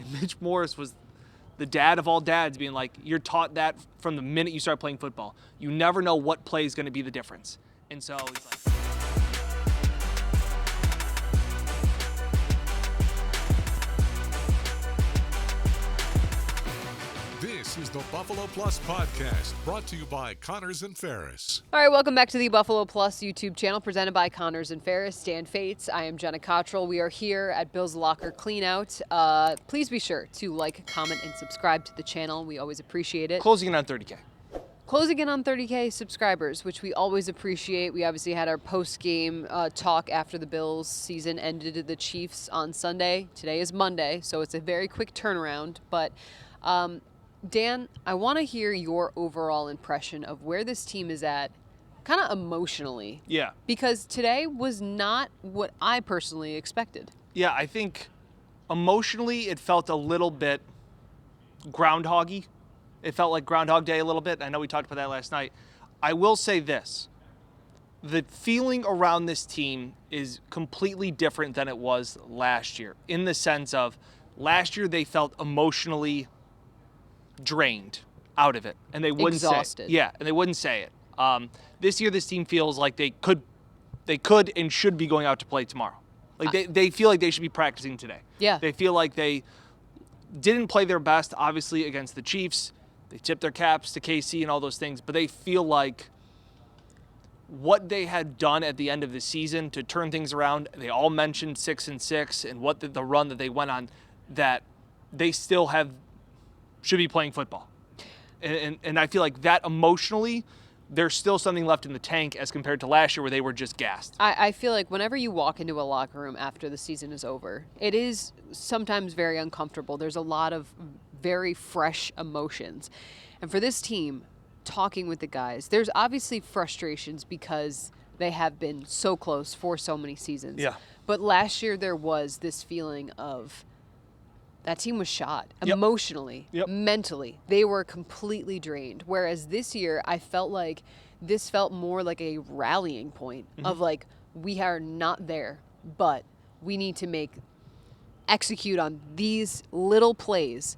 And Mitch Morris was the dad of all dads, being like, you're taught that from the minute you start playing football. You never know what play is going to be the difference. And so he's like... This is the Buffalo Plus Podcast, brought to you by Connors and Ferris. All right, welcome back to the Buffalo Plus YouTube channel, presented by Connors and Ferris. Stan Fates, I am Jenna Cottrell. We are here at Bill's Locker Cleanout. Please be sure to like, comment, and subscribe to the channel. We always appreciate it. Closing in on 30K. Closing in on 30K subscribers, which we always appreciate. We obviously had our post-game talk after the Bills season ended to the Chiefs on Sunday. Today is Monday, so it's a very quick turnaround. But Dan, I want to hear your overall impression of where this team is at, kind of emotionally. Yeah. Because today was not what I personally expected. Yeah, I think emotionally it felt a little bit groundhoggy. It felt like Groundhog Day a little bit. I know we talked about that last night. I will say this. The feeling around this team is completely different than it was last year, in the sense of last year they felt emotionally drained out of it, and they wouldn't exhausted. say it. Yeah, and they wouldn't say it. This year this team feels like they could and should be going out to play tomorrow. Like they feel like they should be practicing today. Yeah. They feel like they didn't play their best, obviously, against the Chiefs. They tipped their caps to KC and all those things, but they feel like what they had done at the end of the season to turn things around, they all mentioned 6-6 and what the run that they went on, that they still should be playing football. And I feel like that emotionally, there's still something left in the tank as compared to last year where they were just gassed. I feel like whenever you walk into a locker room after the season is over, it is sometimes very uncomfortable. There's a lot of very fresh emotions. And for this team, talking with the guys, there's obviously frustrations because they have been so close for so many seasons. Yeah. But last year there was this feeling of that team was shot emotionally, mentally. They were completely drained. Whereas this year, I felt like this felt more like a rallying point of like, we are not there, but we need to execute on these little plays.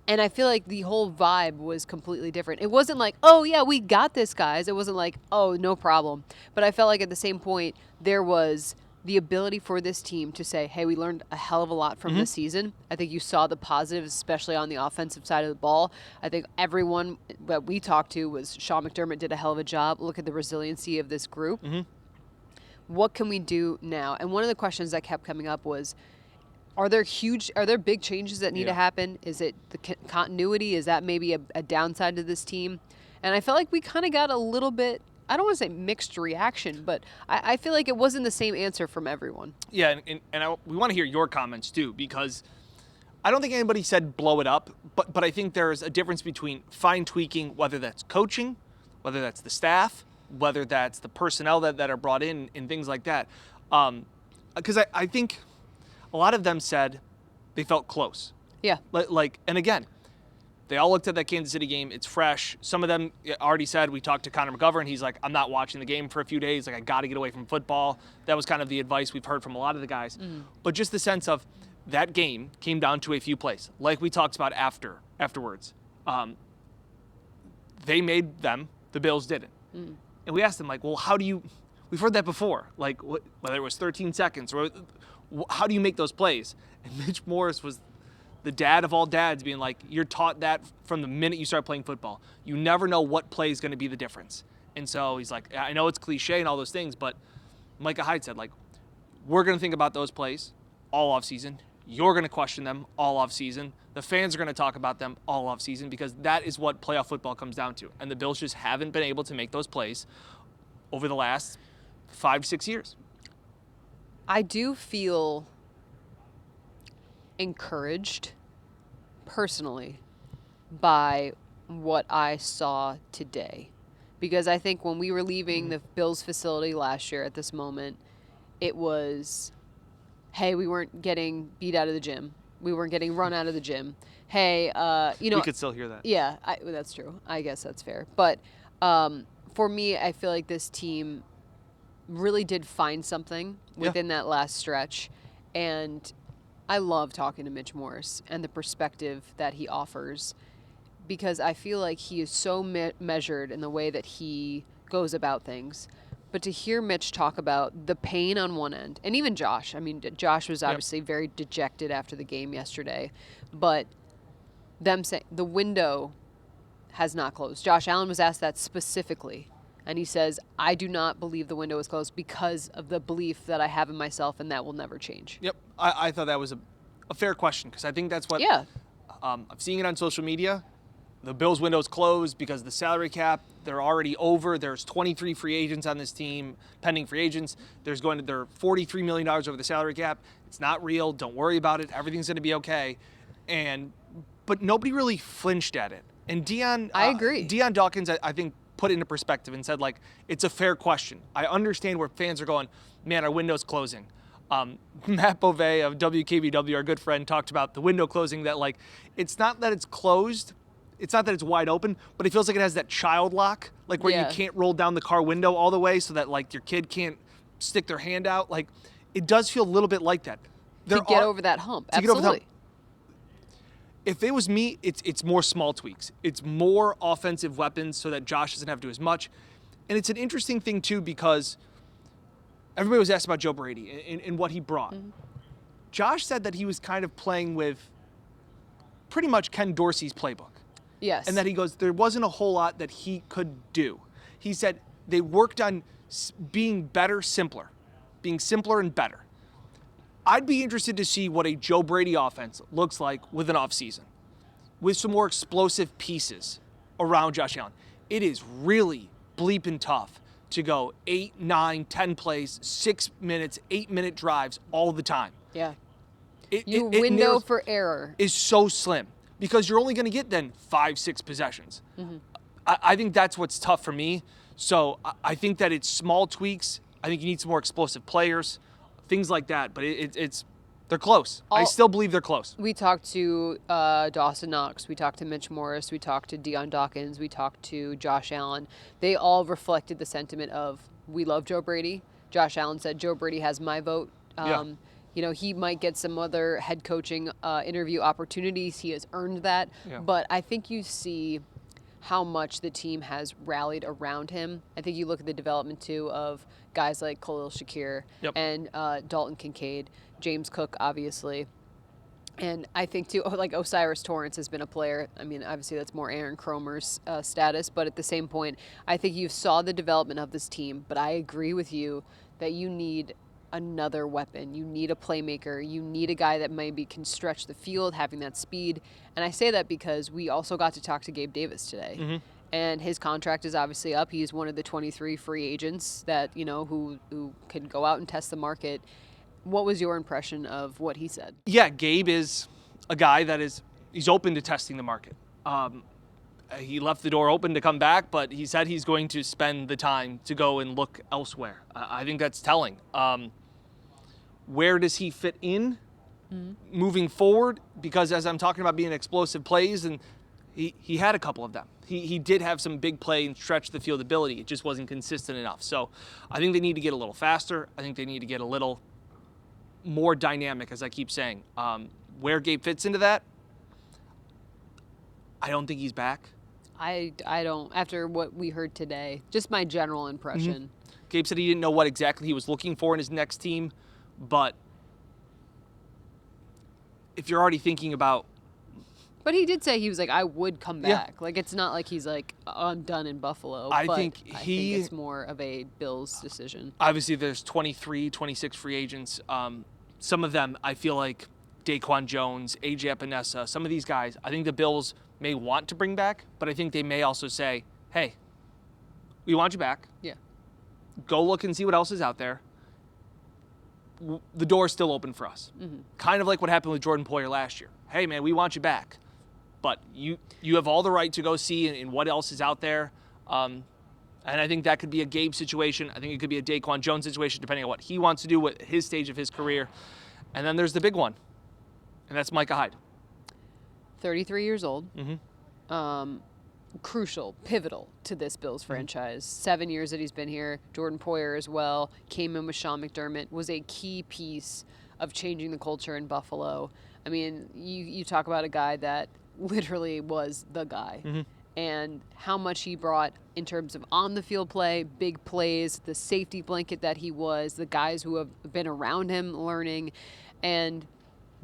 And I feel like the whole vibe was completely different. It wasn't like, oh yeah, we got this, guys. It wasn't like, oh, no problem. But I felt like at the same point, there was the ability for this team to say, hey, we learned a hell of a lot from this season. I think you saw the positives, especially on the offensive side of the ball. I think everyone that we talked to was Sean McDermott did a hell of a job. Look at the resiliency of this group. What can we do now? And one of the questions that kept coming up was, are there big changes that need to happen? Is it the continuity? Is that maybe a downside to this team? And I felt like we kind of got a little bit, I don't want to say mixed reaction, but I feel like it wasn't the same answer from everyone. Yeah, and we want to hear your comments too, because I don't think anybody said blow it up, but I think there's a difference between fine tweaking, whether that's coaching, whether that's the staff, whether that's the personnel that are brought in and things like that. Because I think a lot of them said they felt close. Yeah. And again, they all looked at that Kansas City game. It's fresh. Some of them already said, we talked to Connor McGovern. He's like, I'm not watching the game for a few days. Like, I got to get away from football. That was kind of the advice we've heard from a lot of the guys. But just the sense of that game came down to a few plays. Like we talked about afterwards. They made them. The Bills didn't. And we asked them, like, well, how do you – we've heard that before. Like, whether it was 13 seconds or how do you make those plays? And Mitch Morris was – the dad of all dads, being like, you're taught that from the minute you start playing football. You never know what play is going to be the difference. And so he's like, I know it's cliche and all those things, but Micah Hyde said, like, we're going to think about those plays all offseason. You're going to question them all offseason. The fans are going to talk about them all offseason, because that is what playoff football comes down to. And the Bills just haven't been able to make those plays over the last 5-6 years. I do feel encouraged personally by what I saw today, because I think when we were leaving the Bills facility last year at this moment, it was, hey, we weren't getting beat out of the gym. We weren't getting run out of the gym. Hey, we could still hear that. Yeah, that's true. I guess that's fair. But for me, I feel like this team really did find something within that last stretch. And I love talking to Mitch Morse and the perspective that he offers, because I feel like he is so measured in the way that he goes about things. But to hear Mitch talk about the pain on one end, and even Josh, I mean, Josh was obviously very dejected after the game yesterday, but them saying the window has not closed. Josh Allen was asked that specifically, and he says, I do not believe the window is closed because of the belief that I have in myself, and that will never change. Yep. I thought that was a fair question, because I think that's what I'm seeing it on social media. The Bills' window's closed because the salary cap, they're already over. There's 23 free agents on this team, pending free agents. They're $43 million over the salary cap. It's not real. Don't worry about it. Everything's going to be okay. But nobody really flinched at it. And I agree. Deion Dawkins, I think, put it into perspective and said, like, it's a fair question. I understand where fans are going, man, our window's closing. Matt Beauvais of WKBW, our good friend, talked about the window closing, that, like, it's not that it's closed. It's not that it's wide open, but it feels like it has that child lock, like where you can't roll down the car window all the way so that, like, your kid can't stick their hand out. Like, it does feel a little bit like that. To get over that hump. Absolutely. If it was me, it's more small tweaks. It's more offensive weapons so that Josh doesn't have to do as much. And it's an interesting thing, too, because everybody was asked about Joe Brady and what he brought. Mm-hmm. Josh said that he was kind of playing with pretty much Ken Dorsey's playbook. Yes. And that he goes, there wasn't a whole lot that he could do. He said they worked on being better, simpler, being simpler and better. I'd be interested to see what a Joe Brady offense looks like with an offseason, with some more explosive pieces around Josh Allen. It is really bleeping tough to go 8, 9, 10 plays, 6 minutes, 8-minute drives all the time. Yeah. Your window for error is so slim, because you're only going to get then 5, 6 possessions. Mm-hmm. I think that's what's tough for me. So I think that it's small tweaks. I think you need some more explosive players, things like that. But they're close. I still believe they're close. We talked to Dawson Knox. We talked to Mitch Morse. We talked to Deion Dawkins. We talked to Josh Allen. They all reflected the sentiment of, we love Joe Brady. Josh Allen said, Joe Brady has my vote. You know, he might get some other head coaching interview opportunities. He has earned that. Yeah. But I think you see how much the team has rallied around him. I think you look at the development, too, of guys like Khalil Shakir and Dalton Kincaid, James Cook, obviously. And I think, too, like Osiris Torrance has been a player. I mean, obviously that's more Aaron Cromer's status. But at the same point, I think you saw the development of this team. But I agree with you that you need another weapon. You need a playmaker. You need a guy that maybe can stretch the field, having that speed. And I say that because we also got to talk to Gabe Davis today. Mm-hmm. And his contract is obviously up. He's one of the 23 free agents that, you know, who can go out and test the market. What was your impression of what he said? Yeah, Gabe is a guy that he's open to testing the market. He left the door open to come back, but he said he's going to spend the time to go and look elsewhere. I think that's telling. Where does he fit in moving forward? Because as I'm talking about being explosive plays, and he had a couple of them. He did have some big play and stretch the field ability. It just wasn't consistent enough. So I think they need to get a little faster. I think they need to get a little more dynamic, as I keep saying. Where Gabe fits into that, I don't think he's back. I don't, after what we heard today, just my general impression. Mm-hmm. Gabe said he didn't know what exactly he was looking for in his next team, but if you're already thinking about... But he did say he was like, I would come back. Yeah. Like, it's not like he's like, I'm done in Buffalo. I think it's more of a Bills decision. Obviously, there's 23, 26 free agents. Some of them, I feel like Daquan Jones, A.J. Epinesa, some of these guys, I think the Bills may want to bring back, but I think they may also say, hey, we want you back. Yeah. Go look and see what else is out there. The door is still open for us. Mm-hmm. Kind of like what happened with Jordan Poyer last year. Hey, man, we want you back. But you have all the right to go see in what else is out there. And I think that could be a Gabe situation. I think it could be a Daquan Jones situation, depending on what he wants to do with his stage of his career. And then there's the big one, and that's Micah Hyde. 33 years old. Mm-hmm. Crucial, pivotal to this Bills franchise. 7 years that he's been here. Jordan Poyer as well. Came in with Sean McDermott. Was a key piece of changing the culture in Buffalo. I mean, you talk about a guy that literally was the guy. Mm-hmm. And how much he brought in terms of on-the-field play, big plays, the safety blanket that he was, the guys who have been around him learning. And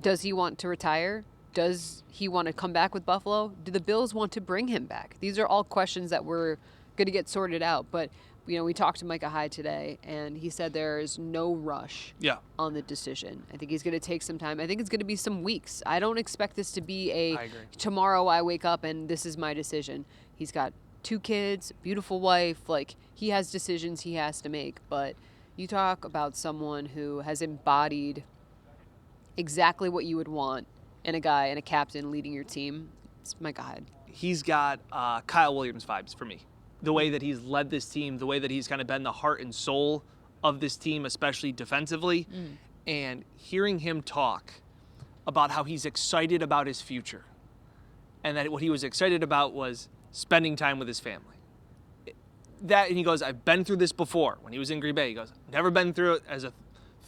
does he want to retire? Does he want to come back with Buffalo? Do the Bills want to bring him back? These are all questions that we're going to get sorted out. But, we talked to Micah Hyde today, and he said there is no rush on the decision. I think he's going to take some time. I think it's going to be some weeks. I don't expect this to be tomorrow I wake up and this is my decision. He's got 2 kids, beautiful wife. Like, he has decisions he has to make. But you talk about someone who has embodied exactly what you would want in a guy and a captain leading your team. It's Micah Hyde. He's got Kyle Williams vibes for me. The way that he's led this team, the way that he's kind of been the heart and soul of this team, especially defensively. And hearing him talk about how he's excited about his future and that what he was excited about was spending time with his family. And he goes, I've been through this before. When he was in Green Bay, he goes, never been through it as a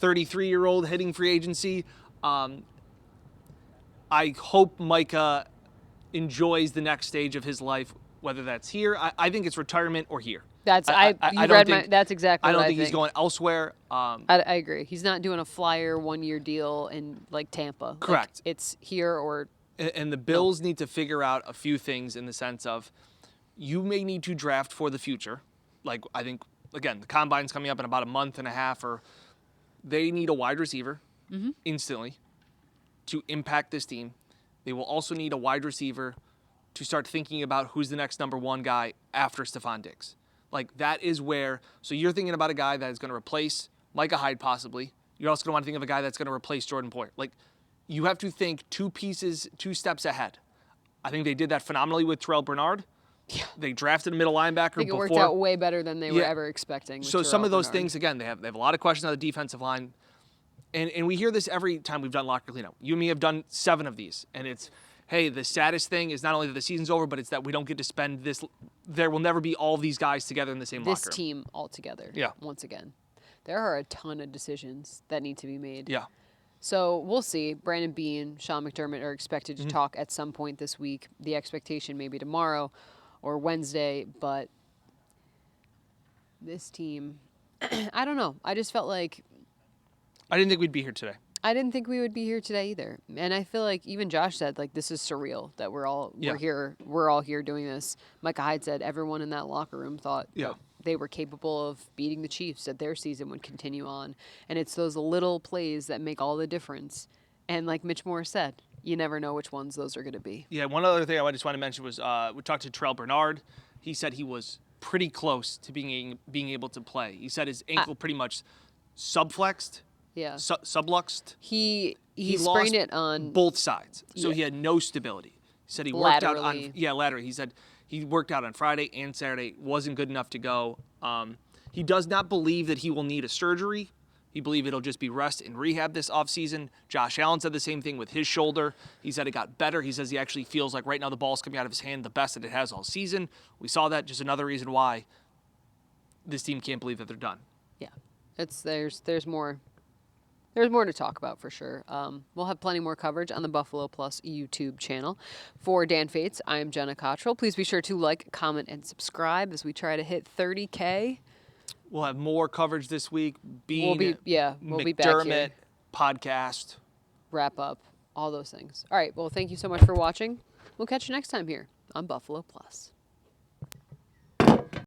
33-year-old hitting free agency. I hope Micah enjoys the next stage of his life, whether that's here. I think it's retirement or here. That's exactly what I don't think he's going elsewhere. I agree. He's not doing a flyer 1-year deal in like Tampa. Correct. Like, it's here or. And the Bills need to figure out a few things in the sense of you may need to draft for the future. Like, I think, again, the Combine's coming up in about a month and a half, or they need a wide receiver instantly to impact this team. They will also need a wide receiver to start thinking about who's the next number 1 guy after Stephon Diggs. Like, that is where, so you're thinking about a guy that is going to replace Micah Hyde possibly. You're also going to want to think of a guy that's going to replace Jordan Poyer. Like, you have to think 2 steps ahead. I think they did that phenomenally with Terrell Bernard. Yeah. They drafted a middle linebacker before. I think it worked out way better than they were ever expecting. So some of those things, again, they have a lot of questions on the defensive line. And we hear this every time we've done locker cleanup. You and me have done 7 of these. And it's, hey, the saddest thing is not only that the season's over, but it's that we don't get to spend this. There will never be all these guys together in the same locker room. This team all together. Yeah. Once again. There are a ton of decisions that need to be made. Yeah. So we'll see. Brandon Beane, Sean McDermott are expected to talk at some point this week. The expectation may be tomorrow or Wednesday, but this team, I don't know. I just felt like I didn't think we'd be here today. I didn't think we would be here today either. And I feel like even Josh said, like, this is surreal that we're all here doing this. Micah Hyde said everyone in that locker room thought that they were capable of beating the Chiefs, that their season would continue on. And it's those little plays that make all the difference. And like Mitch Morris said, you never know which ones those are going to be. Yeah, one other thing I just want to mention was we talked to Terrell Bernard. He said he was pretty close to being able to play. He said his ankle pretty much subflexed. Yeah. Subluxed. He sprained lost it on both sides. So he had no stability. He said he worked out on laterally. He said he worked out on Friday and Saturday, wasn't good enough to go. He does not believe that he will need a surgery. He believes it'll just be rest and rehab this offseason. Josh Allen said the same thing with his shoulder. He said it got better. He says he actually feels like right now the ball's coming out of his hand the best that it has all season. We saw that. Just another reason why this team can't believe that they're done. Yeah. There's more. There's more to talk about for sure. We'll have plenty more coverage on the Buffalo Plus YouTube channel. For Dan Fates, I am Jenna Cottrell. Please be sure to like, comment, and subscribe as we try to hit 30K. We'll have more coverage this week. We'll be back here. McDermott podcast. Wrap up, all those things. All right, well, thank you so much for watching. We'll catch you next time here on Buffalo Plus.